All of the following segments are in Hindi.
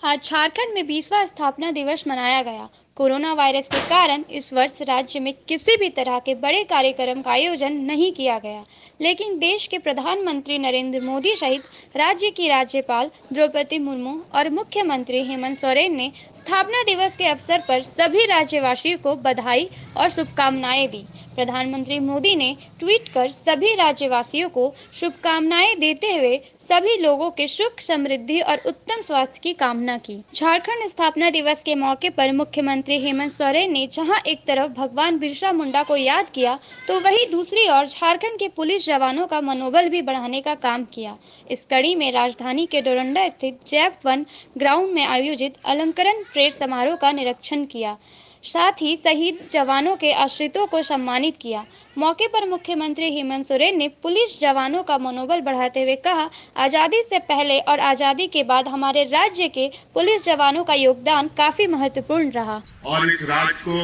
आज झारखंड में 20वां स्थापना दिवस मनाया गया। कोरोना वायरस के कारण इस वर्ष राज्य में किसी भी तरह के बड़े कार्यक्रम का आयोजन नहीं किया गया, लेकिन देश के प्रधानमंत्री नरेंद्र मोदी सहित राज्य की राज्यपाल द्रौपदी मुर्मू और मुख्यमंत्री हेमंत सोरेन ने स्थापना दिवस के अवसर पर सभी राज्यवासियों को बधाई और शुभकामनाएं दी। प्रधानमंत्री मोदी ने ट्वीट कर सभी राज्यवासियों को शुभकामनाएं देते हुए सभी लोगों के सुख, समृद्धि और उत्तम स्वास्थ्य की कामना की। झारखंड स्थापना दिवस के मौके पर मुख्यमंत्री हेमंत सोरेन ने जहां एक तरफ भगवान बिरसा मुंडा को याद किया, तो वहीं दूसरी ओर झारखंड के पुलिस जवानों का मनोबल भी बढ़ाने का काम किया। इस कड़ी में राजधानी के डोरंडा स्थित जैप वन ग्राउंड में आयोजित अलंकरण परेड समारोह का निरीक्षण किया, साथ ही शहीद जवानों के आश्रितों को सम्मानित किया। मौके पर मुख्यमंत्री हेमंत सोरेन ने पुलिस जवानों का मनोबल बढ़ाते हुए कहा, आजादी से पहले और आजादी के बाद हमारे राज्य के पुलिस जवानों का योगदान काफी महत्वपूर्ण रहा। और इस राज्य को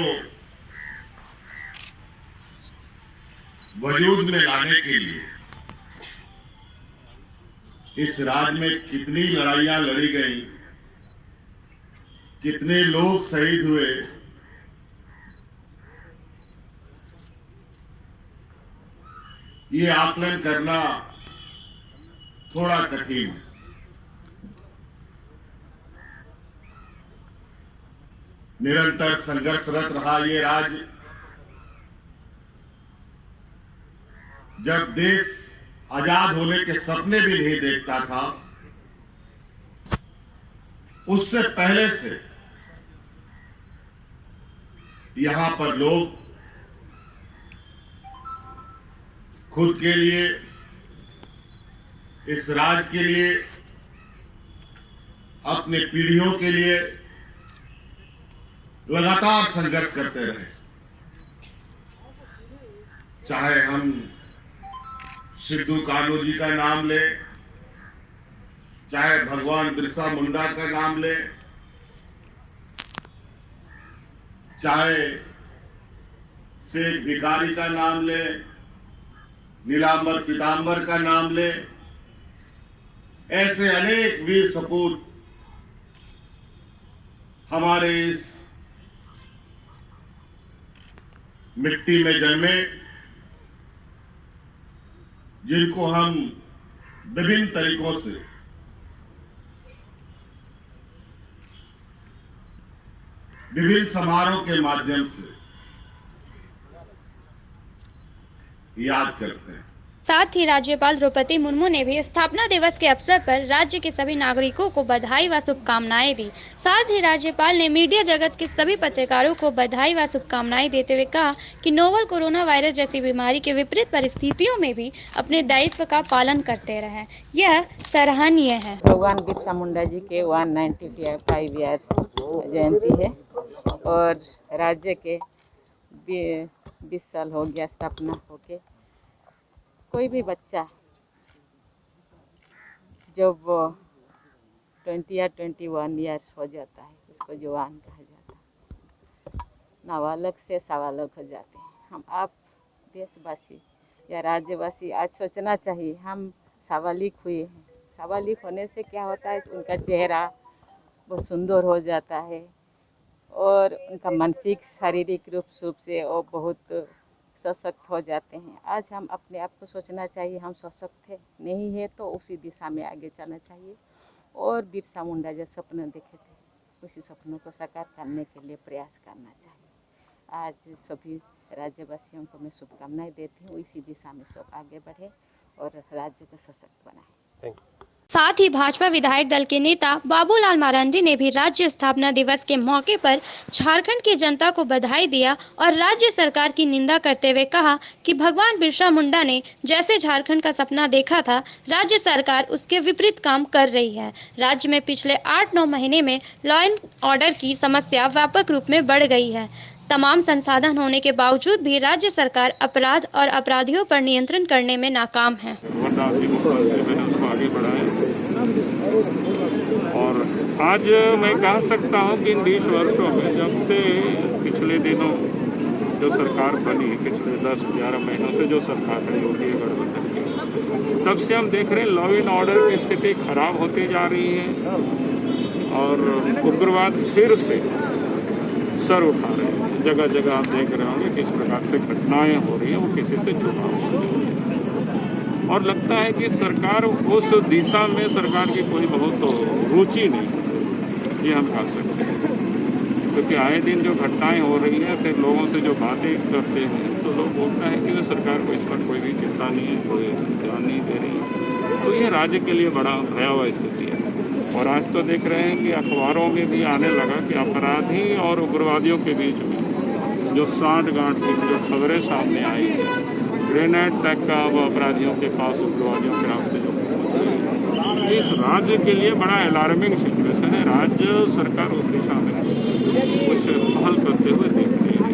वजूद में लाने के लिए इस राज्य में कितनी लड़ाइयां लड़ी गई, कितने लोग शहीद हुए, ये आकलन करना थोड़ा कठिन है। निरंतर संघर्षरत रहा ये राज्य। जब देश आजाद होने के सपने भी नहीं देखता था, उससे पहले से यहां पर लोग खुद के लिए, इस राज्य के लिए, अपने पीढ़ियों के लिए लगातार संघर्ष करते रहे। चाहे हम सिद्धू कान्हू जी का नाम ले, चाहे भगवान बिरसा मुंडा का नाम ले, चाहे शेख भिखारी का नाम ले, नीलांबर पीतांबर का नाम ले, ऐसे अनेक वीर सपूत हमारे इस मिट्टी में जन्मे, जिनको हम विभिन्न तरीकों से विभिन्न समारोह के माध्यम से याद करते हैं। साथ ही राज्यपाल द्रौपदी मुर्मू ने भी स्थापना दिवस के अवसर पर राज्य के सभी नागरिकों को बधाई व शुभकामनाएं दी। साथ ही राज्यपाल ने मीडिया जगत के सभी पत्रकारों को बधाई व शुभकामनाएं देते हुए कहा कि नोवल कोरोना वायरस जैसी बीमारी के विपरीत परिस्थितियों में भी अपने दायित्व का पालन करते रहे, यह सराहनीय है। भगवान बिरसा मुंडा जी के 195 ईयर्स जयंती है और राज्य के 20 साल हो गया स्थापना होके। कोई भी बच्चा जब 20 या 21 ईयर्स हो जाता है, उसको जवान कहा जाता है। नाबालग से सवालग हो जाते हैं। हम आप देशवासी या राज्यवासी आज सोचना चाहिए, हम सवालिक हुए हैं। सवालिक होने से क्या होता है, उनका चेहरा बहुत सुंदर हो जाता है और उनका मानसिक शारीरिक रूप से वो बहुत सशक्त हो जाते हैं। आज हम अपने आप को सोचना चाहिए, हम सशक्त है नहीं है तो उसी दिशा में आगे चलना चाहिए और बिरसा मुंडा जो सपने देखे थे, उसी सपनों को साकार करने के लिए प्रयास करना चाहिए। आज सभी राज्यवासियों को मैं शुभकामनाएं देती हूँ, इसी दिशा में सब आगे बढ़े और राज्य को सशक्त बनाए। Thank you. साथ ही भाजपा विधायक दल के नेता बाबूलाल मरांडी ने भी राज्य स्थापना दिवस के मौके पर झारखंड की जनता को बधाई दिया और राज्य सरकार की निंदा करते हुए कहा कि भगवान बिरसा मुंडा ने जैसे झारखंड का सपना देखा था, राज्य सरकार उसके विपरीत काम कर रही है। राज्य में पिछले 8-9 महीने में लॉ एंड ऑर्डर की समस्या व्यापक रूप में बढ़ गई है। तमाम संसाधन होने के बावजूद भी राज्य सरकार अपराध और अपराधियों पर नियंत्रण करने में नाकाम है। और आज मैं कह सकता हूं कि इन 20 वर्षों में जब से पिछले दिनों जो सरकार बनी, पिछले 10-11 महीनों से जो सरकार है योगी गठबंधन की, तब से हम देख रहे हैं लॉ एंड ऑर्डर की स्थिति खराब होती जा रही है और उग्रवाद फिर से सर उठा रहे हैं। जगह जगह आप देख रहे होंगे किस प्रकार से घटनाएं हो रही हैं, वो किसी से छुपा हुआ नहीं। और लगता है कि सरकार उस दिशा में सरकार की कोई बहुत रुचि नहीं, ये हम कह सकते हैं। क्योंकि आए दिन जो घटनाएं हो रही हैं, फिर लोगों से जो बातें करते हैं तो लोग बोलता है कि सरकार को इस पर कोई भी चिंता नहीं है, कोई ध्यान नहीं दे रही है। तो ये राज्य के लिए बड़ा भयावह स्थिति है। और आज तो देख रहे हैं कि अखबारों में भी आने लगा कि अपराधी और उग्रवादियों के बीच में जो साँठ-गाँठ की जो खबरें सामने आई, ग्रेनेड तक का वो अपराधियों के पास उग्रवादियों के रास्ते जो इस राज्य के लिए बड़ा अलार्मिंग सिचुएशन है। राज्य सरकार उस दिशा में कुछ पहल करते हुए देख रही है।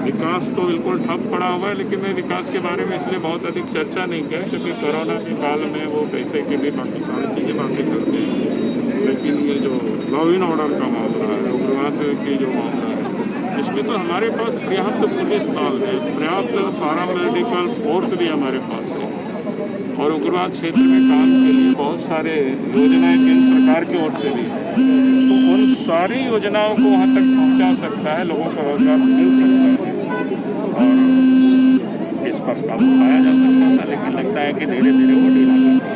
विकास तो बिल्कुल ठप पड़ा हुआ है, लेकिन मैं विकास के बारे में इसलिए बहुत अधिक चर्चा नहीं किया क्योंकि कोरोना के काल में वो पैसे के भी बाकी सारी चीज़ें बातें करते हैं। लेकिन ये जो लॉ एंड ऑर्डर का मामला है, उग्रवाद की जो मामला है, इसमें तो हमारे पास पर्याप्त पुलिस बल है, पर्याप्त पैरामेडिकल फोर्स भी हमारे पास है। और उग्रवाद क्षेत्र में काम के लिए बहुत सारे योजनाएं केंद्र सरकार की ओर से भी है। तो उन सारी योजनाओं को वहाँ तक पहुँचा सकता है, लोगों को रोजगार मिल सकता है और इस पर काम उठाया जा सकता था। लेकिन लगता है कि धीरे धीरे वो ढीला कर रहा है।